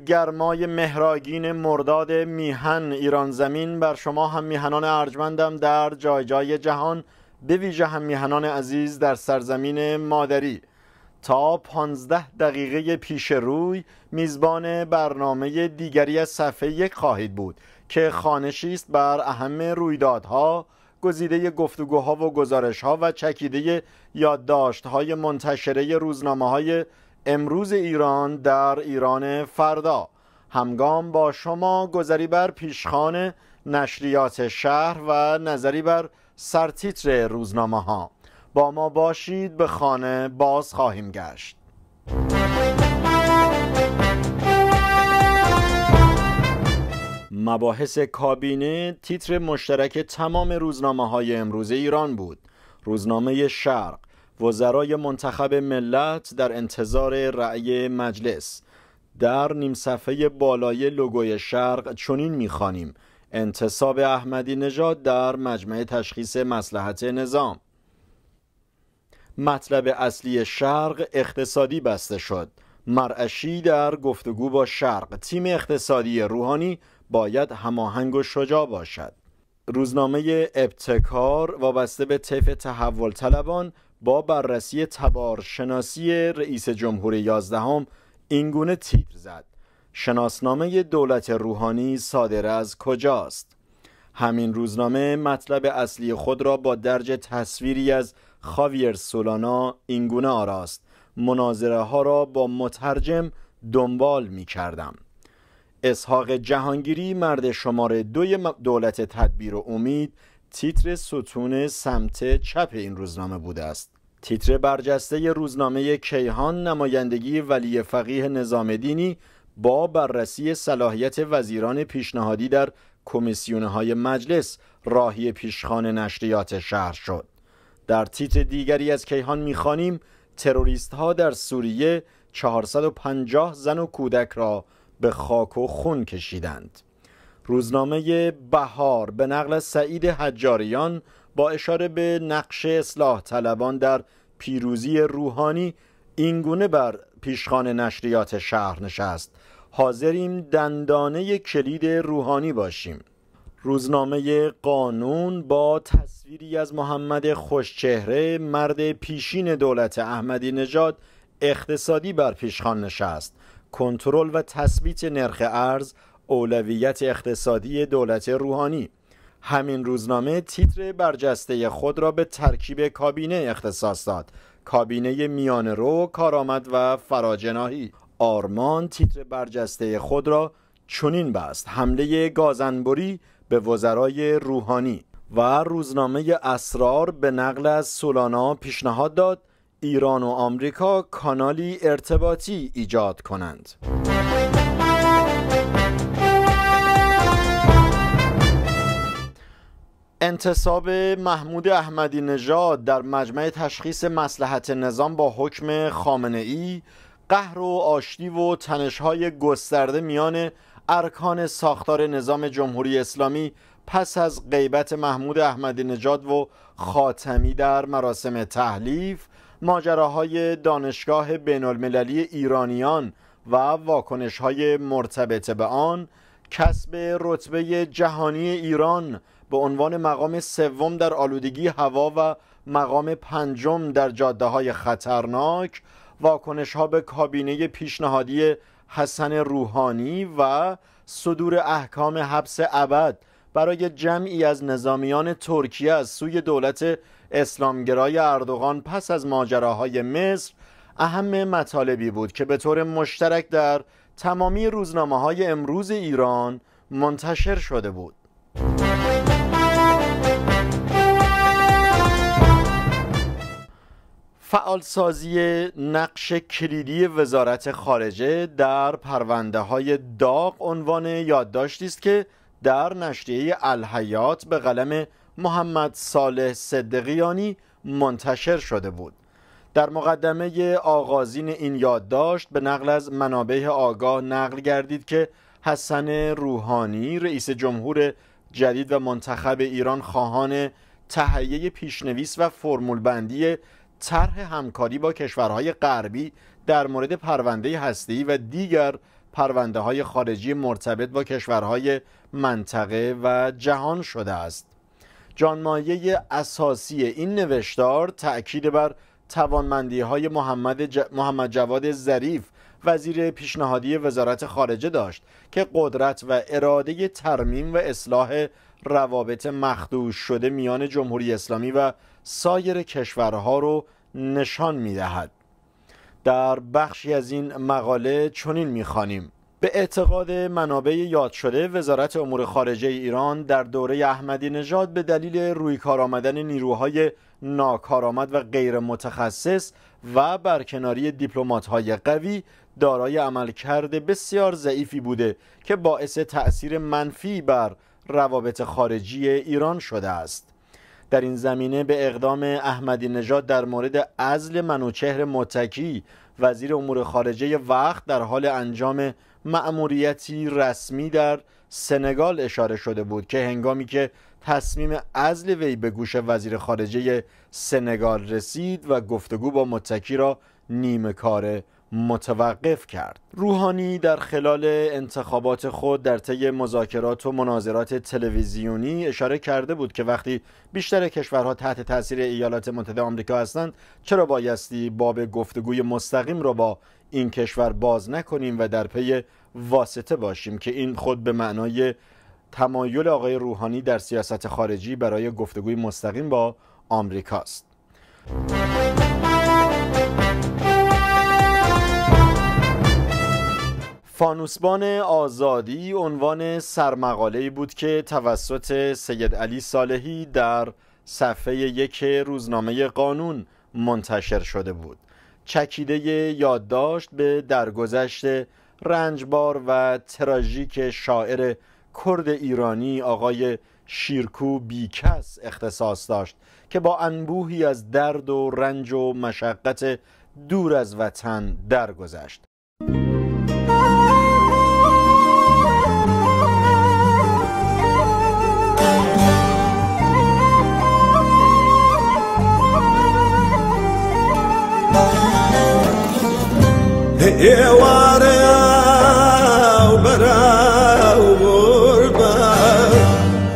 گرمای مهراگین مرداد میهن ایران زمین بر شما هم میهنان ارجمندم در جای جای جهان، به ویژه هم میهنان عزیز در سرزمین مادری. تا 15 دقیقه پیش روی میزبان برنامه دیگری از صفحه یک خواهید بود که خوانشی است بر اهم رویدادها، گزیده گفتگوها و گزارشها و چکیده یادداشت‌های منتشره روزنامه‌های امروز ایران در ایران فردا. همگام با شما گذری بر پیشخوان نشریات شهر و نظری بر سرتیتر روزنامه‌ها. با ما باشید، به خانه باز خواهیم گشت. مباحث کابینه تیتر مشترک تمام روزنامه‌های امروز ایران بود. روزنامه شرق: وزرای منتخب ملت در انتظار رأی مجلس. در نیم صفحه بالای لوگوی شرق چنین می‌خوانیم: انتصاب احمدی نژاد در مجمع تشخیص مصلحت نظام. مطلب اصلی شرق: اقتصادی بسته شد. مرعشی در گفتگو با شرق: تیم اقتصادی روحانی باید هماهنگ و شجاع باشد. روزنامه ابتکار وابسته به طیف تحول طلبان با بررسی تبارشناسی رئیس جمهور 11 اینگونه تیتر زد: شناسنامه دولت روحانی صادر از کجاست؟ همین روزنامه مطلب اصلی خود را با درج تصویری از خاویر سولانا اینگونه آراست: مناظره ها را با مترجم دنبال می کردم. اسحاق جهانگیری مرد شماره 2 دولت تدبیر و امید تیتر ستون سمت چپ این روزنامه بوده است. تیتر برجسته روزنامه کیهان نمایندگی ولی فقیه نظام دینی با بررسی صلاحیت وزیران پیشنهادی در کمیسیون‌های مجلس راهی پیشخوان نشریات شهر شد. در تیتر دیگری از کیهان می‌خوانیم: تروریست‌ها در سوریه 450 زن و کودک را به خاک و خون کشیدند. روزنامه بهار به نقل از سعید حجاریان با اشاره به نقش اصلاح طلبان در پیروزی روحانی اینگونه بر پیشخوان نشریات شهر نشست: حاضریم دندانه کلید روحانی باشیم. روزنامه قانون با تصویری از محمد خوشچهره مرد پیشین دولت احمدی نژاد اقتصادی بر پیشخوان نشست: کنترل و تثبیت نرخ ارز اولویت اقتصادی دولت روحانی. همین روزنامه تیتر برجسته خود را به ترکیب کابینه اختصاص داد: کابینه میانه‌رو، کارآمد و فراجناحی. آرمان تیتر برجسته خود را چنین بست: حمله گازنبری به وزرای روحانی. و روزنامه اسرار به نقل از سولانا پیشنهاد داد ایران و آمریکا کانالی ارتباطی ایجاد کنند. انتصاب محمود احمدی نژاد در مجمع تشخیص مصلحت نظام با حکم خامنه‌ای، قهر و آشتی و تنش‌های گسترده میان ارکان ساختار نظام جمهوری اسلامی پس از غیبت محمود احمدی نژاد و خاتمی در مراسم تحلیف، ماجراهای دانشگاه بین‌المللی ایرانیان و واکنش‌های مرتبط به آن، کسب رتبه جهانی ایران به عنوان مقام سوم در آلودگی هوا و مقام پنجم در جاده‌های خطرناک، واکنش‌ها به کابینه پیشنهادی حسن روحانی و صدور احکام حبس ابد برای جمعی از نظامیان ترکیه از سوی دولت اسلامگرای اردوغان پس از ماجراهای مصر اهم مطالبی بود که به طور مشترک در تمامی روزنامه‌های امروز ایران منتشر شده بود. فعالسازی نقش کلیدی وزارت خارجه در پرونده‌های داغ عنوان یادداشتی است که در نشریه الحیات به قلم محمد صالح صدقیانی منتشر شده بود. در مقدمه آغازین این یادداشت به نقل از منابع آگاه نقل گردید که حسن روحانی رئیس جمهور جدید و منتخب ایران خواهان تهیه پیشنویس و فرمول بندی طرح همکاری با کشورهای غربی در مورد پرونده هسته‌ای و دیگر پرونده‌های خارجی مرتبط با کشورهای منطقه و جهان شده است. جانمایه اساسی این نوشتار تأکید بر توانمندی‌های محمد جواد ظریف وزیر پیشنهادی وزارت خارجه داشت که قدرت و اراده ترمیم و اصلاح روابط مخدوش شده میان جمهوری اسلامی و سایر کشورها را نشان می‌دهد. در بخشی از این مقاله چنین می‌خوانیم: به اعتقاد منابع یاد شده، وزارت امور خارجه ایران در دوره احمدی نژاد به دلیل رویکار آمدن نیروهای ناکارآمد و غیر متخصص و برکناری دیپلمات‌های قوی دارای عملکرد بسیار ضعیفی بوده که باعث تأثیر منفی بر روابط خارجی ایران شده است. در این زمینه به اقدام احمدی نژاد در مورد عزل منوچهر متکی وزیر امور خارجه وقت در حال انجام مأموریتی رسمی در سنگال اشاره شده بود که هنگامی که تصمیم عزل وی به گوش وزیر خارجه سنگال رسید و گفتگو با متکی را نیمه کاره متوقف کرد. روحانی در خلال انتخابات خود در طی مذاکرات و مناظرات تلویزیونی اشاره کرده بود که وقتی بیشتر کشورها تحت تاثیر ایالات متحده آمریکا هستند، چرا بایستی باب گفتگوی مستقیم را با این کشور باز نکنیم و در پی واسطه باشیم، که این خود به معنای تمایل آقای روحانی در سیاست خارجی برای گفتگوی مستقیم با آمریکاست. فانوسبان آزادی عنوان سرمقاله‌ای بود که توسط سید علی صالحی در صفحه 1 روزنامه قانون منتشر شده بود. چکیده یادداشت به درگذشت رنجبار و تراژیک شاعر کرد ایرانی آقای شیرکو بیکس اختصاص داشت که با انبوهی از درد و رنج و مشقت دور از وطن درگذشت.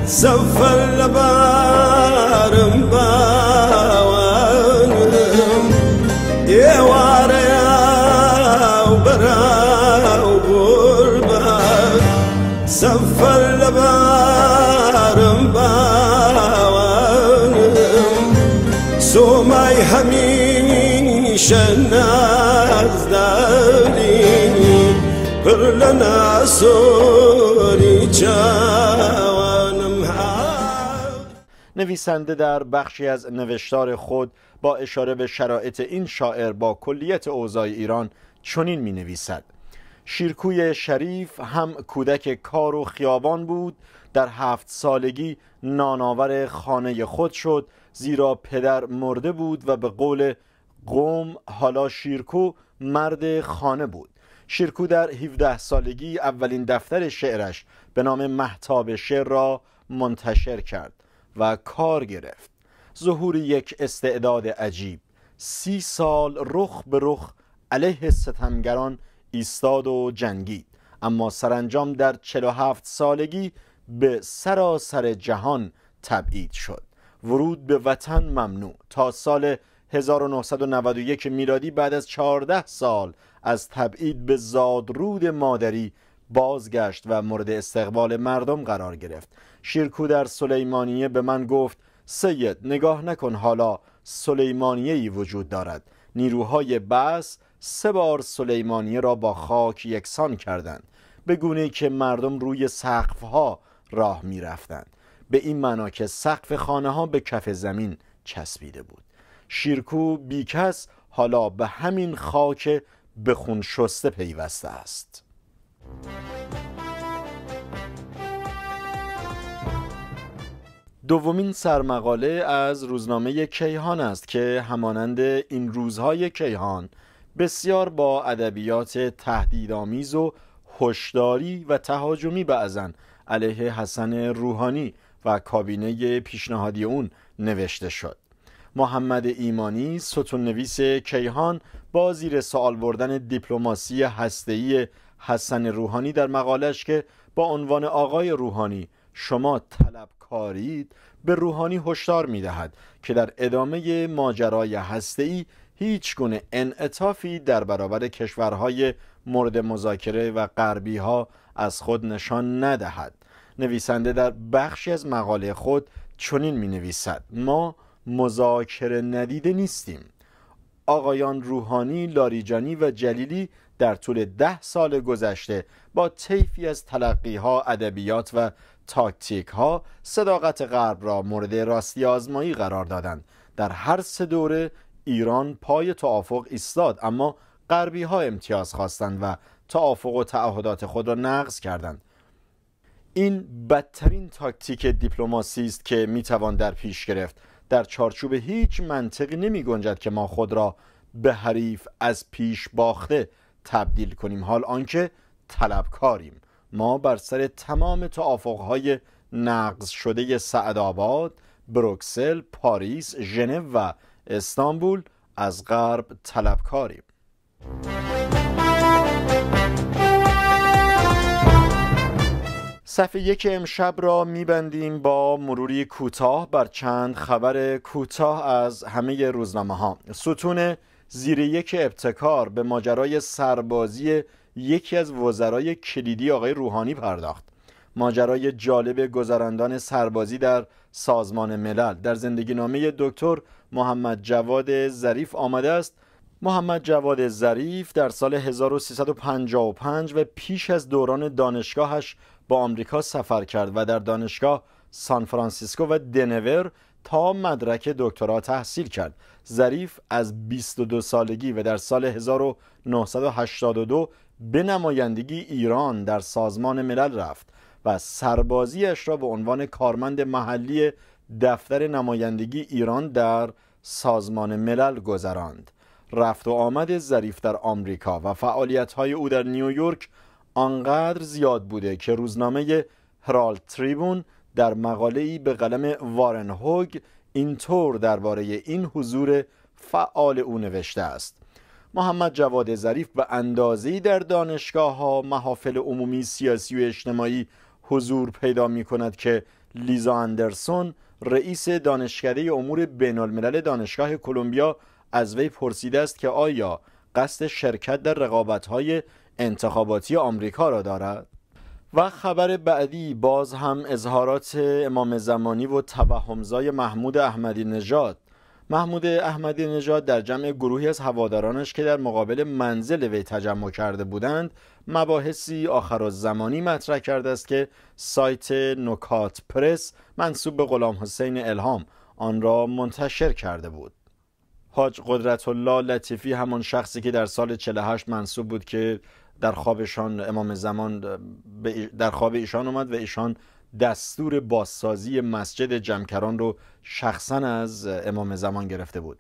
سفر لبارم باوانم يواريا وبراو غربا سفر لبارم باوانم سوماي هميشه نازداريني برلنا سوري نویسنده در بخشی از نوشتار خود با اشاره به شرایط این شاعر با کلیت اوضاع ایران چنین می نویسد: شیرکوی شریف هم کودک کار و خیابان بود. در 7 سالگی نانآور خانه خود شد، زیرا پدر مرده بود و به قول قوم حالا شیرکو مرد خانه بود. شیرکو در 17 سالگی اولین دفتر شعرش به نام مهتاب شعر را منتشر کرد و کار گرفت. ظهور یک استعداد عجیب. 30 سال رخ به رخ علیه ستمگران ایستاد و جنگید، اما سرانجام در 47 سالگی به سراسر جهان تبعید شد. ورود به وطن ممنوع. تا سال 1991 میلادی بعد از 14 سال از تبعید به زادرود مادری بازگشت و مورد استقبال مردم قرار گرفت. شیرکو در سلیمانیه به من گفت: سید، نگاه نکن حالا سلیمانیه‌ای وجود دارد. نیروهای بعث 3 بار سلیمانیه را با خاک یکسان کردند، به گونه‌ای که مردم روی سقف‌ها راه می‌رفتند، به این معنا که سقف خانه‌ها به کف زمین چسبیده بود. شیرکو بیکس حالا به همین خاک به خون شسته پیوسته است. دومین سرمقاله از روزنامه کیهان است که همانند این روزهای کیهان بسیار با ادبیات تهدیدآمیز و هشداری و تهاجمی بعضاً علیه حسن روحانی و کابینه پیشنهادی اون نوشته شد. محمد ایمانی، ستون نویس کیهان، با زیر سوال بردن دیپلماسی هسته‌ای حسن روحانی در مقالش که با عنوان آقای روحانی شما طلبکارید به روحانی هشدار می‌دهد که در ادامه ماجرای هسته‌ای هیچ گونه انعطافی در برابر کشورهای مورد مذاکره و غربی‌ها از خود نشان ندهد. نویسنده در بخشی از مقاله خود چنین می‌نویسد: ما مذاکره ندیده نیستیم. آقایان روحانی، لاریجانی و جلیلی در طول 10 سال گذشته با طیفی از تلقی‌ها، ادبیات و تاکتیک‌ها صداقت غرب را مورد راستی آزمایی قرار دادند. در هر 3 دوره ایران پای توافق ایستاد، اما غربی‌ها امتیاز خواستند و توافق و تعهدات خود را نقض کردند. این بدترین تاکتیک دیپلماسی است که میتوان در پیش گرفت. در چارچوب هیچ منطقی نمی گنجد که ما خود را به حریف از پیش باخته تبدیل کنیم، حال آنکه طلبکاریم. ما بر سر تمام توافقهای نقض شده سعدآباد، بروکسل، پاریس، ژنو و استانبول از غرب طلبکاریم. صفحه 1 امشب را میبندیم با مروری کوتاه بر چند خبر کوتاه از همه روزنامه‌ها. ستون زیر 1 ابتکار به ماجرای سربازی یکی از وزرای کلیدی آقای روحانی پرداخت. ماجرای جالب گذراندن سربازی در سازمان ملل در زندگی نامه دکتر محمد جواد ظریف آمده است. محمد جواد ظریف در سال 1355 و پیش از دوران دانشگاهش با آمریکا سفر کرد و در دانشگاه سان فرانسیسکو و دنور تا مدرک دکترا تحصیل کرد. ظریف از 22 سالگی و در سال 1982 به نمایندگی ایران در سازمان ملل رفت و سربازیش را به عنوان کارمند محلی دفتر نمایندگی ایران در سازمان ملل گذراند. رفت و آمد ظریف در آمریکا و فعالیت‌های او در نیویورک آنقدر زیاد بوده که روزنامه هرالد تریبون در مقاله‌ای به قلم وارن هوگ اینطور درباره این حضور فعال او نوشته است: محمد جواد ظریف به اندازه‌ای در دانشگاه‌ها، محافل عمومی، سیاسی و اجتماعی حضور پیدا می‌کند که لیزا اندرسون، رئیس دانشکده امور بین‌الملل دانشگاه کلمبیا، از وی پرسیده است که آیا قصد شرکت در رقابت‌های انتخاباتی آمریکا را دارد؟ و خبر بعدی باز هم اظهارات امام زمانی و توهمزای محمود احمدی نژاد. محمود احمدی نژاد در جمع گروهی از هوادارانش که در مقابل منزل وی تجمع کرده بودند مباحثی آخرالزمانی مطرح کرده است که سایت نکات پرس منسوب به غلام حسین الهام آن را منتشر کرده بود. حاج قدرت الله لطیفی، همان شخصی که در سال 48 منسوب بود که در خوابشان امام زمان در خواب ایشان اومد و ایشان دستور بازسازی مسجد جمکران رو شخصا از امام زمان گرفته بود.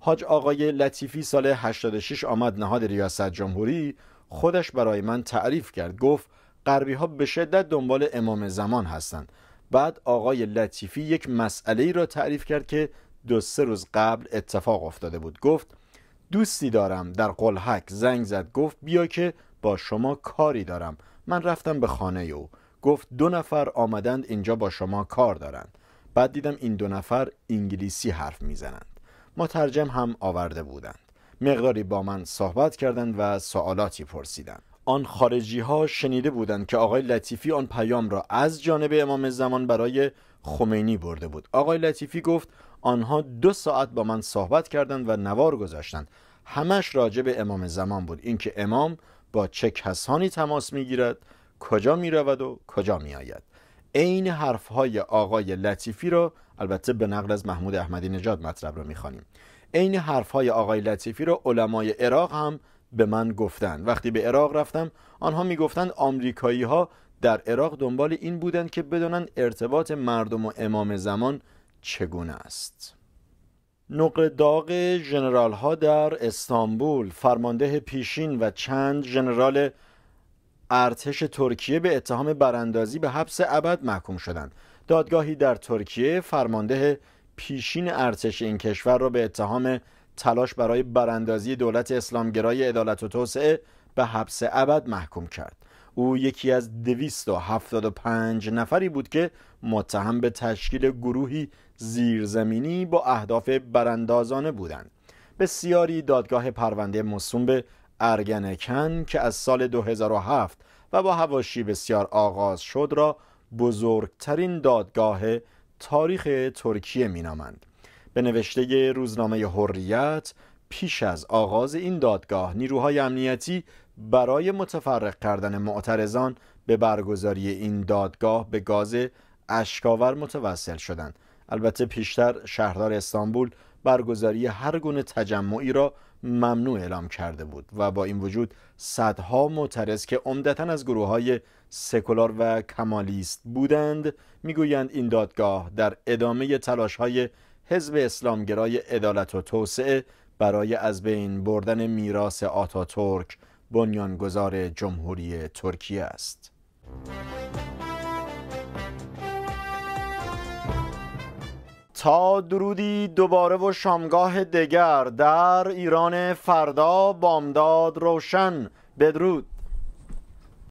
حاج آقای لطیفی سال 86 آمد نهاد ریاست جمهوری، خودش برای من تعریف کرد. گفت غربی ها به شدت دنبال امام زمان هستند. بعد آقای لطیفی یک مسئله را تعریف کرد که 2-3 روز قبل اتفاق افتاده بود. گفت دوستی دارم در قلهک زنگ زد، گفت بیا که با شما کاری دارم. من رفتم به خانه او، گفت 2 نفر آمدند اینجا با شما کار دارند. بعد دیدم این 2 نفر انگلیسی حرف میزنند، مترجم هم آورده بودند. مقداری با من صحبت کردند و سوالاتی پرسیدند. آن خارجی ها شنیده بودند که آقای لطیفی آن پیام را از جانب امام زمان برای خمینی برده بود. آقای لطیفی گفت آنها 2 ساعت با من صحبت کردند و نوار گذاشتند. همش راجع به امام زمان بود، اینکه امام با چه کسانی تماس میگیرد، کجا میرود و کجا میآید. عین حرفهای آقای لطیفی را، البته به نقل از محمود احمدی نژاد مطلب را میخوانیم، عین حرفهای آقای لطیفی را علمای عراق هم به من گفتند. وقتی به عراق رفتم آنها میگفتند آمریکایی ها در عراق دنبال این بودند که بدانند ارتباط مردم و امام زمان چگونه است. نقل داغ ژنرال ها در استانبول. فرمانده پیشین و چند ژنرال ارتش ترکیه به اتهام براندازی به حبس ابد محکوم شدند. دادگاهی در ترکیه فرمانده پیشین ارتش این کشور را به اتهام تلاش برای براندازی دولت اسلامگرای عدالت و توسعه به حبس ابد محکوم کرد. او یکی از 275 نفری بود که متهم به تشکیل گروهی زیرزمینی با اهداف براندازانه بودند. بسیاری دادگاه پرونده موسوم به ارگنکن که از سال 2007 و با حواشی بسیار آغاز شد را بزرگترین دادگاه تاریخ ترکیه مینامند. به نوشته روزنامه حریت، پیش از آغاز این دادگاه نیروهای امنیتی برای متفرق کردن معترضان به برگزاری این دادگاه به گاز اشک‌آور متوسل شدند. البته پیشتر شهردار استانبول برگزاری هر گونه تجمعی را ممنوع اعلام کرده بود و با این وجود صدها معترض که عمدتاً از گروه‌های سکولار و کمالیست بودند میگویند این دادگاه در ادامه تلاش‌های حزب اسلامگرای عدالت و توسعه برای از بین بردن میراث آتاتورک بنیانگذار جمهوری ترکیه است. تا درودی دوباره و شامگاه دگر در ایران فردا بامداد روشن. بدرود.